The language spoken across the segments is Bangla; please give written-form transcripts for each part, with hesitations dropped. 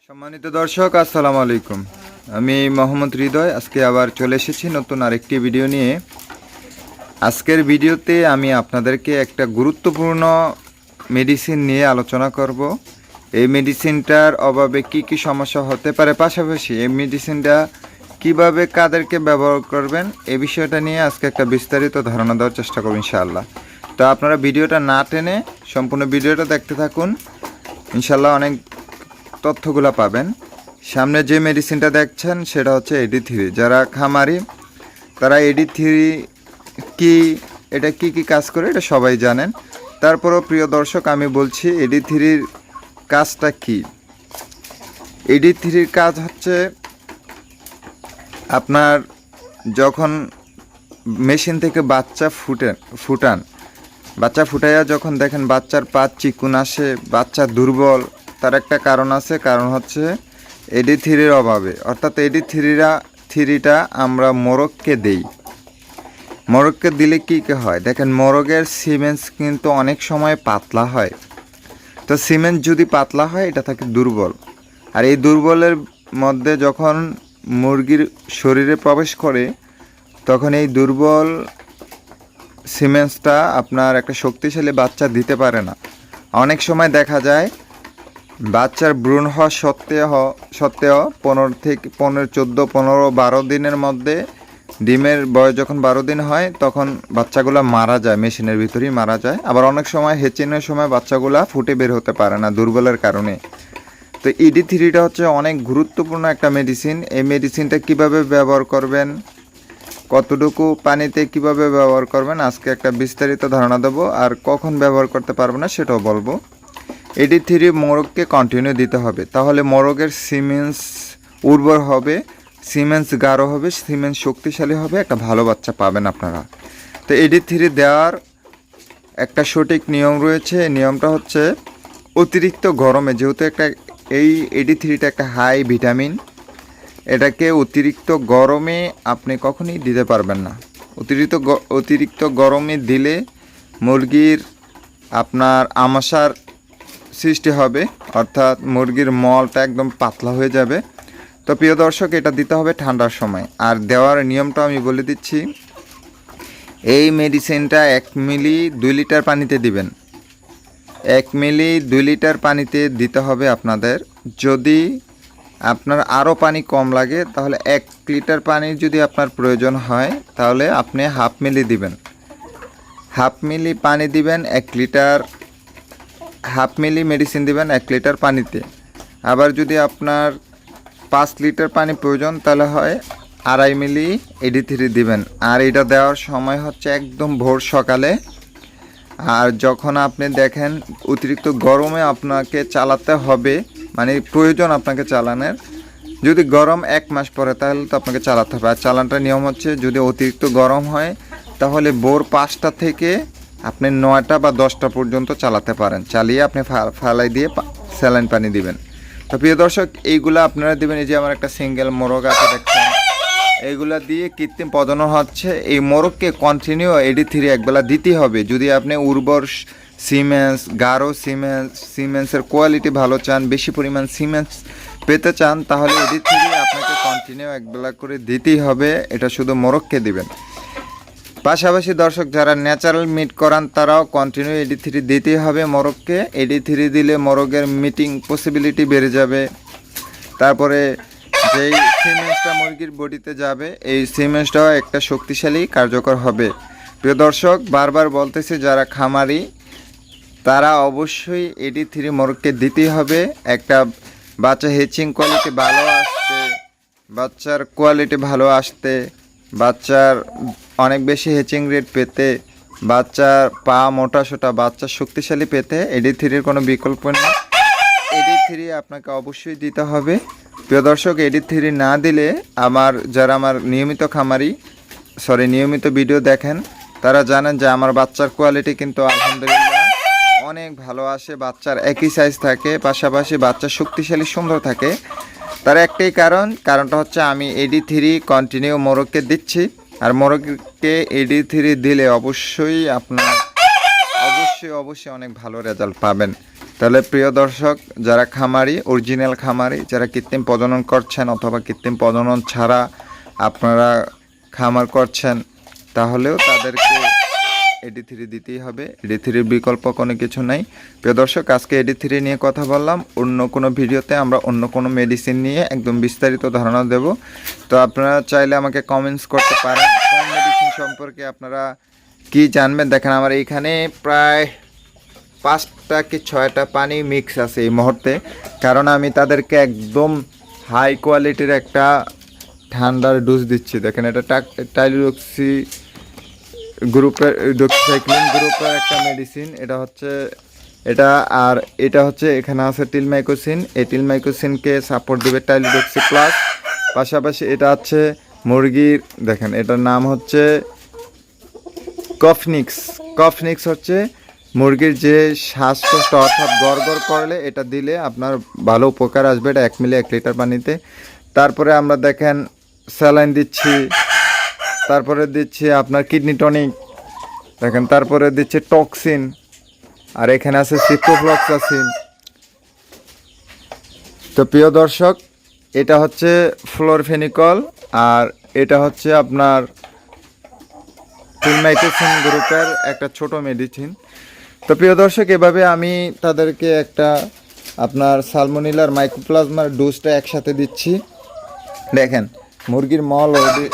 সম্মানিত দর্শক, আসসালামু আলাইকুম। আমি মোহাম্মদ হৃদয় আজকে আবার চলে এসেছি নতুন আরেকটি ভিডিও নিয়ে। আজকের ভিডিওতে আমি আপনাদেরকে একটা গুরুত্বপূর্ণ মেডিসিন নিয়ে আলোচনা করব। এই মেডিসিনটার অভাবে কি কি সমস্যা হতে পারে, পাশাপাশি এই মেডিসিনটা কিভাবে কাদেরকে ব্যবহার করবেন এই বিষয়টা নিয়ে আজকে একটা বিস্তারিত ধারণা দেওয়ার চেষ্টা করব ইনশাআল্লাহ। তো আপনারা ভিডিওটা না টেনে সম্পূর্ণ ভিডিওটা দেখতে থাকুন, ইনশাআল্লাহ অনেক তথ্যগুলো পাবেন। সামনে যে মেডিসিনটা দেখছেন সেটা হচ্ছে AD3। যারা খামারি তারা AD3 কি, এটা কি কি কাজ করে এটা সবাই জানেন। তারপরও প্রিয় দর্শক আমি বলছি AD3-র কাজটা কি। AD3-র কাজ হচ্ছে আপনার যখন মেশিন থেকে বাচ্চা বাচ্চা ফুটাইয়া যখন দেখেন বাচ্চার পা চিকুন আসে, বাচ্চা দুর্বল, তার একটা কারণ আছে। কারণ হচ্ছে AD3-র অভাবে। অর্থাৎ AD3টা আমরা মোরগকে দেই। মোরগকে দিলে কী কী হয় দেখেন, মোরগের সিমেন্স কিন্তু অনেক সময় পাতলা হয়। তো সিমেন্স যদি পাতলা হয় এটা থাকে দুর্বল, আর এই দুর্বলের মধ্যে যখন মুরগির শরীরে প্রবেশ করে তখন এই দুর্বল সিমেন্সটা আপনার একটা শক্তিশালী বাচ্চা দিতে পারে না। অনেক সময় দেখা যায় বাচ্চার ভ্রূণ হওয়া সত্ত্বেও 15 দিনের মধ্যে, ডিমের বয়স যখন 12 দিন হয় তখন বাচ্চাগুলো মারা যায়, মেশিনের ভিতরেই মারা যায়। আবার অনেক সময় হেচিংয়ের সময় বাচ্চাগুলো ফুটে বের হতে পারে না দুর্বলের কারণে। তো AD3টা হচ্ছে অনেক গুরুত্বপূর্ণ একটা মেডিসিন। এই মেডিসিনটা কিভাবে ব্যবহার করবেন, কতটুকু পানিতে কিভাবে ব্যবহার করবেন আজকে একটা বিস্তারিত ধারণা দেবো। আর কখন ব্যবহার করতে পারবেন না সেটাও বলবো। AD3 মোরগকে কন্টিনিউ দিতে হবে, তাহলে মোরগের সিমেন্স উর্বর হবে, সিমেন্স গাঢ় হবে, সিমেন্স শক্তিশালী হবে, একটা ভালো বাচ্চা পাবেন আপনারা। তো AD3 দেওয়ার একটা সঠিক নিয়ম রয়েছে। নিয়মটা হচ্ছে অতিরিক্ত গরমে, যেহেতু এই AD3টা একটা হাই ভিটামিন, এটাকে অতিরিক্ত গরমে আপনি কখনই দিতে পারবেন না। অতিরিক্ত গরমে দিলে মুরগির আপনার আমাশার সৃষ্টি হবে, অর্থাৎ মুরগির মলটা একদম পাতলা হয়ে যাবে। তো প্রিয় দর্শক, এটা দিতে হবে ঠান্ডার সময়। আর দেওয়ার নিয়মটা আমি বলে দিচ্ছি। এই মেডিসিনটা 1 মিলি 2 লিটার পানিতে দিবেন। 1 মিলি 2 লিটার পানিতে দিতে হবে আপনাদের। যদি আপনার আরও পানি কম লাগে তাহলে 1 লিটার পানির যদি আপনার প্রয়োজন হয় তাহলে আপনি হাফ মিলি দিবেন। হাফ মিলি পানি দিবেন 1 লিটার, হাফ মিলি মেডিসিন দিবেন 1 লিটার পানিতে। আবার যদি আপনার 5 লিটার পানি প্রয়োজন তাহলে হয় 2.5 মিলি AD3 দিবেন। আর এটা দেওয়ার সময় হচ্ছে একদম ভোর সকালে। আর যখন আপনি দেখেন অতিরিক্ত গরমে আপনাকে চালাতে হবে, মানে প্রয়োজন আপনাকে চালানোর, যদি গরম 1 মাস পরে তাহলে তো আপনাকে চালাতে হবে। আর চালানটার নিয়ম হচ্ছে যদি অতিরিক্ত গরম হয় তাহলে ভোর 5টা থেকে আপনি 9টা বা 10টা পর্যন্ত চালাতে পারেন। চালিয়ে আপনি ফালাই দিয়ে স্যালাইন পানি দিবেন। তো প্রিয় দর্শক, এইগুলো আপনারা দেবেন। এই যে আমার একটা সিঙ্গেল মোরগ আছে দেখছেন, এইগুলা দিয়ে কৃত্রিম প্রজনন হচ্ছে। এই মোরগকে কন্টিনিউ AD3 একবেলা দিতেই হবে। যদি আপনি উর্বর সিমেন্স, গাঢ় সিমেন্সের কোয়ালিটি ভালো চান, বেশি পরিমাণ সিমেন্স পেতে চান, তাহলে AD3 আপনাকে কন্টিনিউ একবেলা করে দিতেই হবে। এটা শুধু মোরগকে দিবেন। পাশাপাশি দর্শক, যারা ন্যাচারাল মিট করান তারাও কন্টিনিউ AD3 দিতেই হবে মোরগকে। AD3 দিলে মোরগের মিটিং পসিবিলিটি বেড়ে যাবে। তারপরে যেই সিমেন্সটা মুরগির বডিতে যাবে এই সিমেন্সটাও একটা শক্তিশালী কার্যকর হবে। প্রিয় দর্শক, বারবার বলতেছি যারা খামারি তারা অবশ্যই AD3 মোরগকে দিতেই হবে। একটা বাচ্চা হেচিং কোয়ালিটি ভালো আসতে, বাচ্চার কোয়ালিটি ভালো আসতে, বাচ্চার অনেক বেশি হেচিং রেট পেতে, বাচ্চার পা মোটা সোটা, বাচ্চার শক্তিশালী পেতে AD3-র কোনো বিকল্প নেই। AD3 আপনাকে অবশ্যই দিতে হবে। প্রিয় দর্শক, AD3 না দিলে যারা আমার নিয়মিত ভিডিও দেখেন তারা জানেন যে আমার বাচ্চার কোয়ালিটি কিন্তু আলহামদুলিল্লাহ অনেক ভালো আসে। বাচ্চার একই সাইজ থাকে, পাশাপাশি বাচ্চার শক্তিশালী সুন্দর থাকে। তার একটাই কারণটা হচ্ছে আমি AD3 কন্টিনিউ মোরগকে দিচ্ছি। আর মোরগকে AD3 দিলে অবশ্যই আপনার অবশ্যই অনেক ভালো রেজাল্ট পাবেন। তাহলে প্রিয় দর্শক, যারা খামারি, অরিজিনাল খামারি, যারা কৃত্রিম প্রজনন করছেন অথবা কৃত্রিম প্রজনন ছাড়া আপনারা খামার করছেন, তাহলেও তাদেরকে AD3 দিতেই হবে। AD3-র বিকল্প কোনো কিছু নাই। প্রিয় দর্শক, আজকে AD3 নিয়ে কথা বললাম। অন্য কোনো ভিডিওতে আমরা অন্য কোনো মেডিসিন নিয়ে একদম বিস্তারিত ধারণা দেব। তো আপনারা চাইলে আমাকে কমেন্টস করতে পারেন কোন মেডিসিন সম্পর্কে আপনারা কি জানবেন। দেখেন আমার এইখানে প্রায় 5টা কি 6টা পানি মিক্স আছে এই মুহূর্তে, কারণ আমি তাদেরকে একদম হাই কোয়ালিটির একটা ঠান্ডার ডোজ দিচ্ছি। দেখেন এটা টাইলোক্সি গ্রুপের, ডক্সিসাইক্লিন গ্রুপের একটা মেডিসিন। এটা হচ্ছে এখানে আছে টিলমাইকোসিন। এই টিলমাইকোসিনকে সাপোর্ট দেবে টাইলোডক্সি প্লাস। পাশাপাশি এটা আছে মুরগির, দেখেন এটার নাম হচ্ছে কফনিক্স। কফনিক্স হচ্ছে মুরগির যে শ্বাসকষ্ট অর্থাৎ গড়গড় করলে এটা দিলে আপনার ভালো উপকার আসবে। এটা 1 মিলি 1 লিটার পানিতে। তারপরে আমরা দেখেন স্যালাইন দিচ্ছি, তারপরে দিচ্ছি আপনার কিডনি টনিক, দেখেন তারপরে দিচ্ছে টক্সিন, আর এখানে আছে সিপ্রোফ্লক্সাসিন। তো প্রিয় দর্শক, এটা হচ্ছে ফ্লোরফেনিকল, আর এটা হচ্ছে আপনার টিলমাইকোসিন গ্রুপের একটা ছোট মেডিসিন। তো প্রিয় দর্শক, এভাবে আমি তাদেরকে একটা আপনার সালমোনেলার মাইক্রোপ্লাজমার ডোজটা একসাথে দিচ্ছি। দেখেন মুরগির মল অলরেডি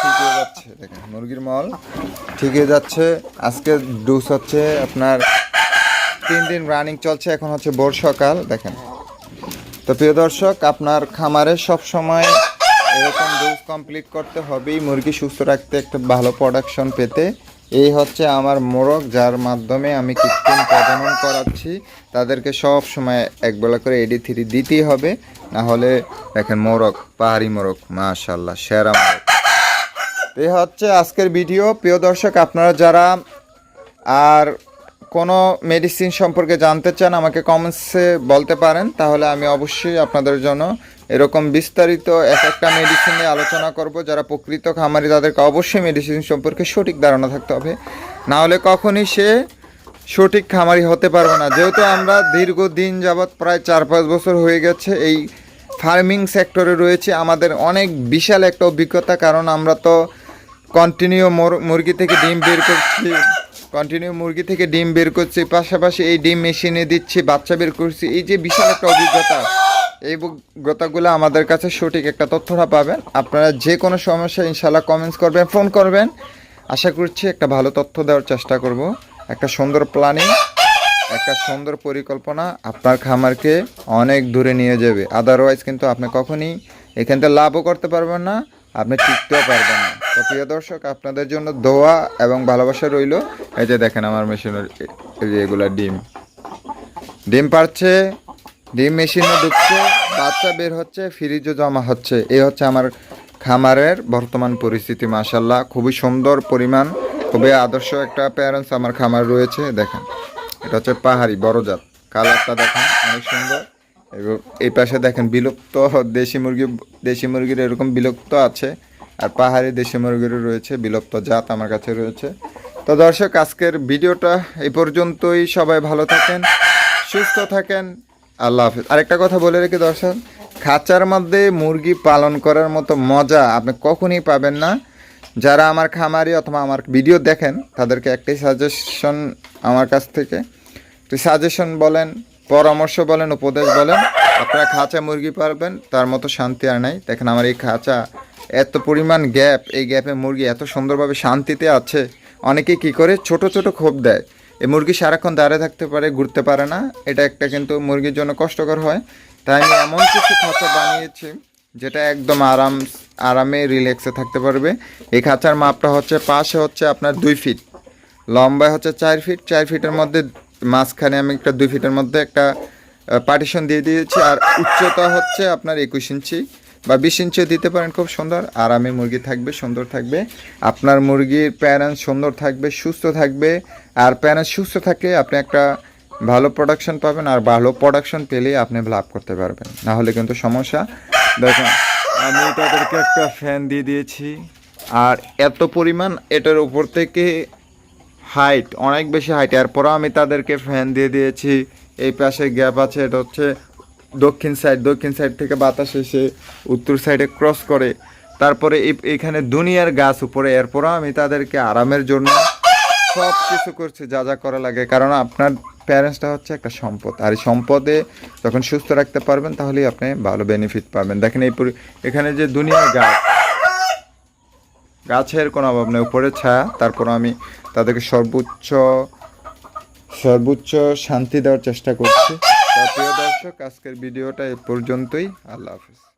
ঠিক হয়ে যাচ্ছে। দেখেন মুরগির মল ঠিক হয়ে যাচ্ছে। আজকে ডোজ হচ্ছে আপনার 3 দিন রানিং চলছে, এখন হচ্ছে ভোর সকাল। দেখেন, তো প্রিয় দর্শক, আপনার খামারে সব সময় এরকম ডোজ কমপ্লিট করতে হবেই মুরগি সুস্থ রাখতে, একটা ভালো প্রোডাকশন পেতে। এই হচ্ছে আমার মোরগ, যার মাধ্যমে আমি কৃত্রিম প্রজনন করাচ্ছি। তাদেরকে সব সময় একবেলা করে AD3 দিতেই হবে, না হলে দেখেন মোরগ, পাহাড়ি মোরগ, মাশাআল্লাহ সেরা মোরগ। এই হচ্ছে আজকের ভিডিও। প্রিয় দর্শক, আপনারা যারা আর কোনো মেডিসিন সম্পর্কে জানতে চান আমাকে কমেন্টসে বলতে পারেন, তাহলে আমি অবশ্যই আপনাদের জন্য এরকম বিস্তারিত একটা মেডিসিন নিয়ে আলোচনা করব। যারা প্রকৃত খামারি তাদেরকে অবশ্যই মেডিসিন সম্পর্কে সঠিক ধারণা থাকতে হবে, না হলে কখনই সে সঠিক খামারি হতে পারবে না। যেহেতু আমরা দীর্ঘদিন যাবৎ প্রায় 4-5 বছর হয়ে গেছে এই ফার্মিং সেক্টরে রয়েছে, আমাদের অনেক বিশাল একটা অভিজ্ঞতা। কারণ আমরা তো কন্টিনিউ মুরগি থেকে ডিম বের করছি, পাশাপাশি এই ডিম মেশিনে দিচ্ছি, বাচ্চা বের করছি। এই যে বিশাল একটা অভিজ্ঞতা, এই অভিজ্ঞতাগুলো আমাদের কাছে সঠিক একটা তথ্যটা পাবেন। আপনারা যে কোনো সমস্যা ইনশাল্লাহ কমেন্টস করবেন, ফোন করবেন। আশা করছি একটা ভালো তথ্য দেওয়ার চেষ্টা করব। একটা সুন্দর প্ল্যানিং, একটা সুন্দর পরিকল্পনা আপনার খামারকে অনেক দূরে নিয়ে যাবে। আদারওয়াইজ কিন্তু আপনি কখনই এখান থেকে লাভও করতে পারবেন না, আপনি টিকতেও পারবেন না। তো প্রিয় দর্শক, আপনাদের জন্য দোয়া এবং ভালোবাসা রইল। এই যে দেখেন আমার মেশিনের এগুলা ডিম পারছে, ডিম মেশিনে ঢুকছে, বাচ্চা বের হচ্ছে, ফ্রিজে জমা হচ্ছে। এই হচ্ছে আমার খামারের বর্তমান পরিস্থিতি। মাশাআল্লাহ খুবই সুন্দর পরিমাণ, খুবই আদর্শ একটা প্যারেন্টস আমার খামার রয়েছে। দেখেন এটা হচ্ছে পাহাড়ি বড় জাত, কালারটা দেখেন অনেক সুন্দর। এবং এই পাশে দেখেন বিলুপ্ত দেশি মুরগির এরকম বিলুপ্ত আছে, আর পাহাড়ি দেশি মুরগিরও রয়েছে, বিলুপ্ত জাত আমার কাছে রয়েছে। তো দর্শক, আজকের ভিডিওটা এই পর্যন্তই। সবাই ভালো থাকেন, সুস্থ থাকেন, আল্লাহ হাফিজ। আরেকটা কথা বলে রেখে দর্শক, খাঁচার মধ্যে মুরগি পালন করার মতো মজা আপনি কখনই পাবেন না। যারা আমার খামারি অথবা আমার ভিডিও দেখেন তাদেরকে একটাই সাজেশন আমার কাছ থেকে, সাজেশন বলেন, পরামর্শ বলেন, উপদেশ বলেন, আপনারা খাঁচা মুরগি পালবেন, তার মতো শান্তি আর নাই। দেখেন আমার এই খাঁচা, এত পরিমাণ গ্যাপ, এই গ্যাপে মুরগি এত সুন্দরভাবে শান্তিতে আছে। অনেকে কি করে ছোট ছোট খোপ দেয়, এই মুরগি সারাক্ষণ দাঁড়িয়ে থাকতে পারে, ঘুরতে পারে না। এটা একটা কিন্তু মুরগির জন্য কষ্টকর হয়। তাই আমি এমন কিছু খাঁচা বানিয়েছি যেটা একদম আরামে রিল্যাক্সে থাকতে পারবে। এই খাঁচার মাপটা হচ্ছে, পাশে হচ্ছে আপনার 2 ফিট, লম্বায় হচ্ছে 4 ফিট, 4 ফিটের মধ্যে মাঝখানে আমি একটা 2 ফিটের মধ্যে একটা পার্টিশন দিয়ে দিয়েছি। আর উচ্চতা হচ্ছে আপনার 21 ইঞ্চি বা 20 ইঞ্চিও দিতে পারেন। খুব সুন্দর আরামে মুরগি থাকবে, সুন্দর থাকবে। আপনার মুরগির প্যারেন্টস সুন্দর থাকবে, সুস্থ থাকবে। আর প্যারেন্টস সুস্থ থাকলে আপনি একটা ভালো প্রোডাকশন পাবেন, আর ভালো প্রোডাকশন পেলেই আপনি লাভ করতে পারবেন, না হলে কিন্তু সমস্যা। দেখেন আমি তাদেরকে একটা ফ্যান দিয়ে দিয়েছি, আর এত পরিমাণ এটার উপর থেকে হাইট, অনেক বেশি হাইট, এরপরও আমি তাদেরকে ফ্যান দিয়ে দিয়েছি। এই পাশে গ্যাপ আছে, এটা হচ্ছে দক্ষিণ সাইড থেকে বাতাস এসে উত্তর সাইডে ক্রস করে, তারপরে এখানে দুনিয়ার গাছ উপরে, এরপরও আমি তাদেরকে আরামের জন্য সব কিছু করছি যা যা করা লাগে, কারণ আপনার প্যারেন্টসটা হচ্ছে একটা সম্পদ, আর এই সম্পদে যখন সুস্থ রাখতে পারবেন তাহলেই আপনি ভালো বেনিফিট পাবেন। দেখেন এখানে যে দুনিয়ার গাছের কোনো অভাব নেই, উপরে ছায়া, তারপরও আমি তাদেরকে সর্বোচ্চ শান্তি দেওয়ার চেষ্টা করছি। তো প্রিয় দর্শক, আজকের ভিডিওটা এই পর্যন্তই। আল্লাহ হাফেজ।